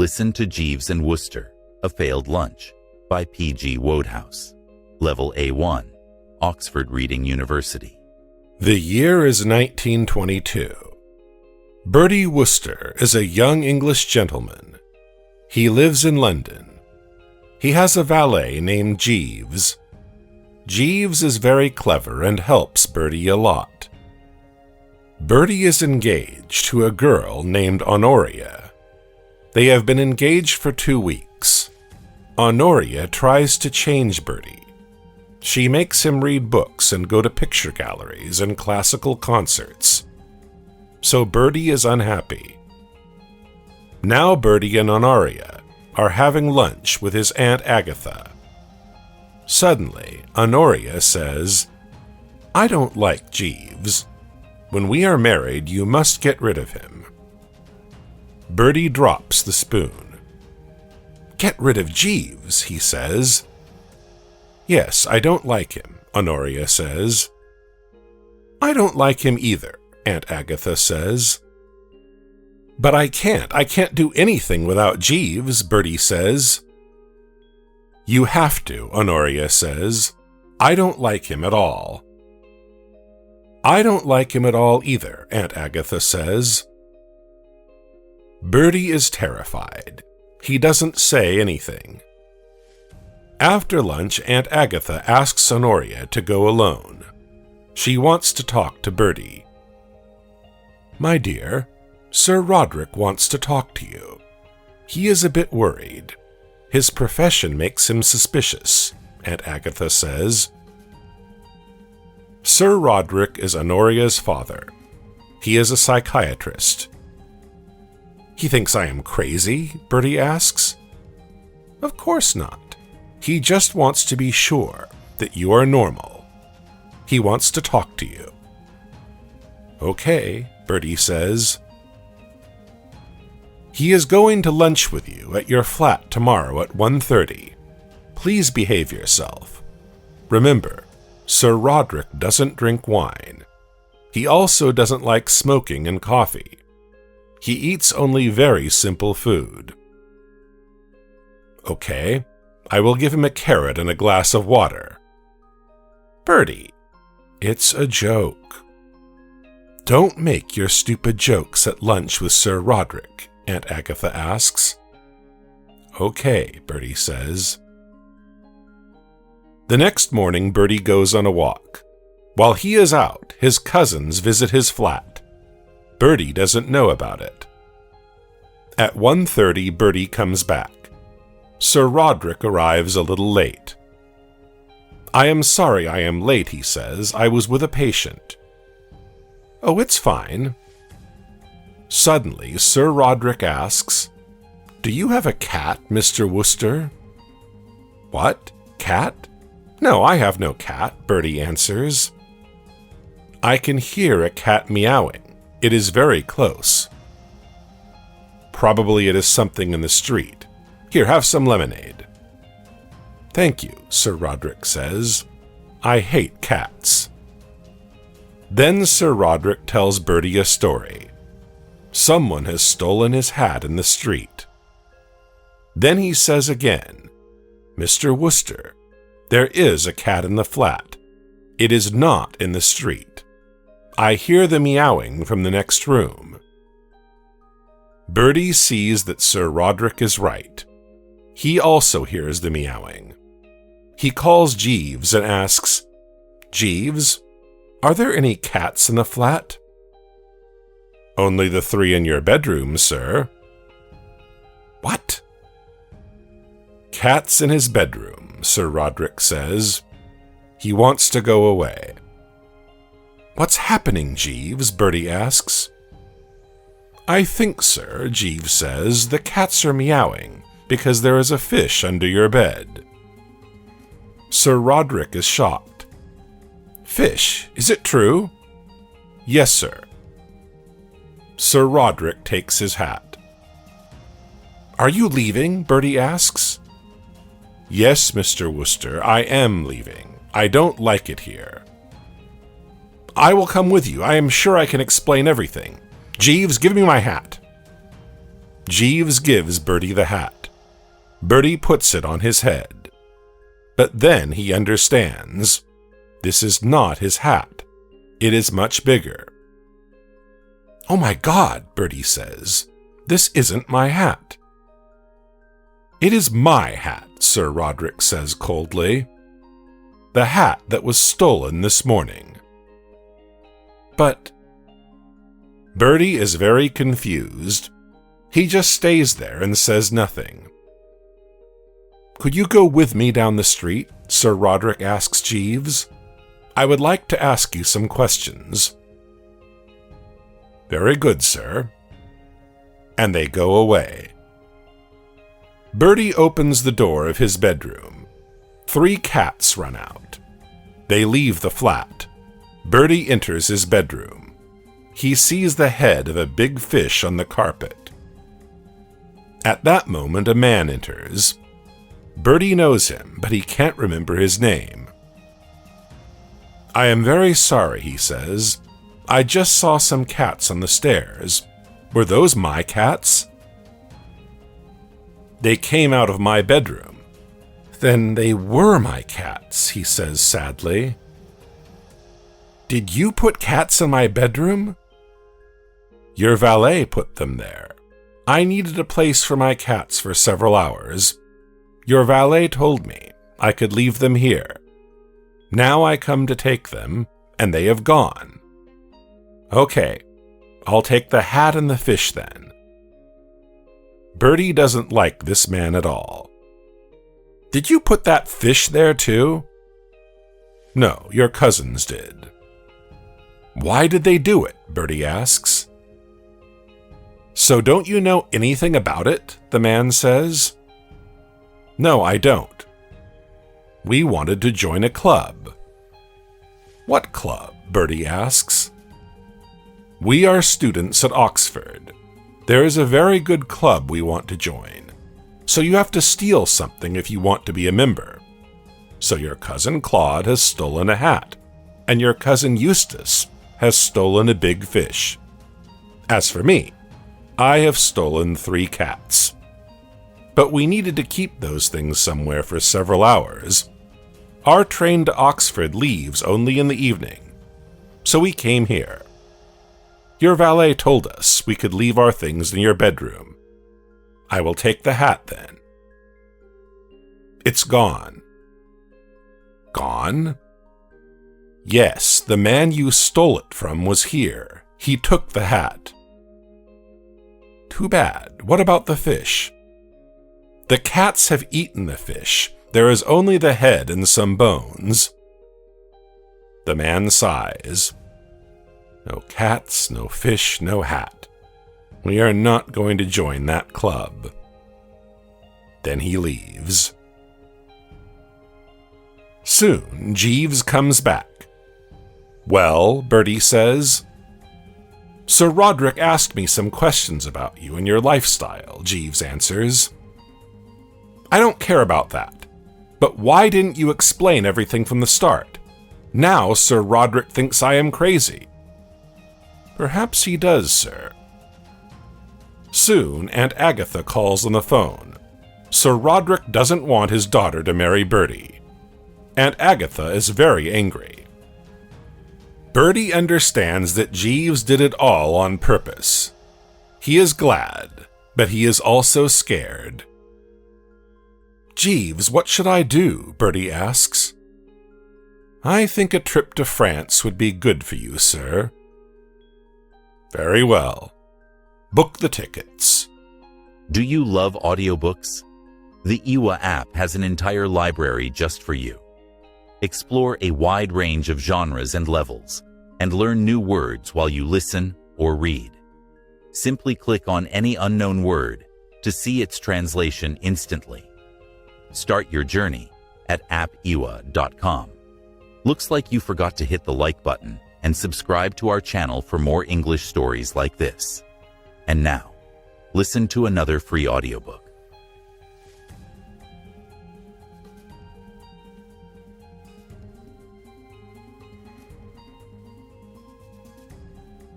Listen to Jeeves and Wooster, A Failed Lunch, by P.G. Wodehouse. Level A1, Oxford Reading University. The year is 1922. Bertie Wooster is a young English gentleman. He lives in London. He has a valet named Jeeves. Jeeves is very clever and helps Bertie a lot. Bertie is engaged to a girl named Honoria. They have been engaged for 2 weeks. Honoria tries to change Bertie. She makes him read books and go to picture galleries and classical concerts. So Bertie is unhappy. Now Bertie and Honoria are having lunch with his Aunt Agatha. Suddenly, Honoria says, "I don't like Jeeves. When we are married, you must get rid of him." Bertie drops the spoon. "Get rid of Jeeves," he says. "Yes, I don't like him," Honoria says. "I don't like him either," Aunt Agatha says. "But I can't do anything without Jeeves," Bertie says. "You have to," Honoria says. "I don't like him at all." "I don't like him at all either," Aunt Agatha says. Bertie is terrified. He doesn't say anything. After lunch, Aunt Agatha asks Honoria to go alone. She wants to talk to Bertie. "My dear, Sir Roderick wants to talk to you. He is a bit worried. His profession makes him suspicious," Aunt Agatha says. Sir Roderick is Honoria's father. He is a psychiatrist. "He thinks I am crazy?" Bertie asks. "Of course not. He just wants to be sure that you are normal. He wants to talk to you." "Okay," Bertie says. "He is going to lunch with you at your flat tomorrow at 1:30. Please behave yourself. Remember, Sir Roderick doesn't drink wine. He also doesn't like smoking and coffee. He eats only very simple food." "Okay, I will give him a carrot and a glass of water." "Bertie, it's a joke." "Don't make your stupid jokes at lunch with Sir Roderick," Aunt Agatha asks. "Okay," Bertie says. The next morning, Bertie goes on a walk. While he is out, his cousins visit his flat. Bertie doesn't know about it. At 1:30, Bertie comes back. Sir Roderick arrives a little late. "I am sorry I am late," he says. "I was with a patient." "Oh, it's fine." Suddenly, Sir Roderick asks, "Do you have a cat, Mr. Wooster?" "What? Cat? No, I have no cat," Bertie answers. "I can hear a cat meowing. It is very close." "Probably it is something in the street. Here, have some lemonade." "Thank you," Sir Roderick says. "I hate cats." Then Sir Roderick tells Bertie a story. Someone has stolen his hat in the street. Then he says again, "Mr. Wooster, there is a cat in the flat. It is not in the street. I hear the meowing from the next room." Bertie sees that Sir Roderick is right. He also hears the meowing. He calls Jeeves and asks, "Jeeves, are there any cats in the flat?" "Only the 3 in your bedroom, sir." "What?" "Cats in his bedroom," Sir Roderick says. "He wants to go away." "What's happening, Jeeves?" Bertie asks. "I think, sir," Jeeves says, "the cats are meowing because there is a fish under your bed." Sir Roderick is shocked. "Fish? Is it true?" "Yes, sir." Sir Roderick takes his hat. "Are you leaving?" Bertie asks. "Yes, Mr. Wooster, I am leaving. I don't like it here." "I will come with you. I am sure I can explain everything. Jeeves, give me my hat." Jeeves gives Bertie the hat. Bertie puts it on his head. But then he understands. This is not his hat. It is much bigger. "Oh my God," Bertie says. "This isn't my hat." "It is my hat," Sir Roderick says coldly. "The hat that was stolen this morning." "But—" Bertie is very confused. He just stays there and says nothing. "Could you go with me down the street?" Sir Roderick asks Jeeves. "I would like to ask you some questions." "Very good, sir." And they go away. Bertie opens the door of his bedroom. 3 cats run out. They leave the flat. Bertie enters his bedroom. He sees the head of a big fish on the carpet. At that moment, a man enters. Bertie knows him, but he can't remember his name. "I am very sorry," he says. "I just saw some cats on the stairs. Were those my cats?" "They came out of my bedroom." "Then they were my cats," he says sadly. "Did you put cats in my bedroom?" "Your valet put them there. I needed a place for my cats for several hours. Your valet told me I could leave them here. Now I come to take them, and they have gone." "Okay, I'll take the hat and the fish then." Bertie doesn't like this man at all. "Did you put that fish there too?" "No, your cousins did." "Why did they do it?" Bertie asks. "So don't you know anything about it?" the man says. "No, I don't. We wanted to join a club." "What club?" Bertie asks. "We are students at Oxford. There is a very good club we want to join. So you have to steal something if you want to be a member. So your cousin Claude has stolen a hat, and your cousin Eustace has stolen a big fish. As for me, I have stolen 3 cats. But we needed to keep those things somewhere for several hours. Our train to Oxford leaves only in the evening, so we came here. Your valet told us we could leave our things in your bedroom. I will take the hat then." "It's gone." "Gone?" "Yes, the man you stole it from was here. He took the hat." "Too bad. What about the fish?" "The cats have eaten the fish. There is only the head and some bones." The man sighs. "No cats, no fish, no hat. We are not going to join that club." Then he leaves. Soon, Jeeves comes back. "Well," Bertie says. "Sir Roderick asked me some questions about you and your lifestyle," Jeeves answers. "I don't care about that. But why didn't you explain everything from the start? Now Sir Roderick thinks I am crazy." "Perhaps he does, sir." Soon, Aunt Agatha calls on the phone. Sir Roderick doesn't want his daughter to marry Bertie. Aunt Agatha is very angry. Bertie understands that Jeeves did it all on purpose. He is glad, but he is also scared. "Jeeves, what should I do?" Bertie asks. "I think a trip to France would be good for you, sir." "Very well. Book the tickets." Do you love audiobooks? The Iwa app has an entire library just for you. Explore a wide range of genres and levels, and learn new words while you listen or read. Simply click on any unknown word to see its translation instantly. Start your journey at appiwa.com. Looks like you forgot to hit the like button and subscribe to our channel for more English stories like this. And now, listen to another free audiobook.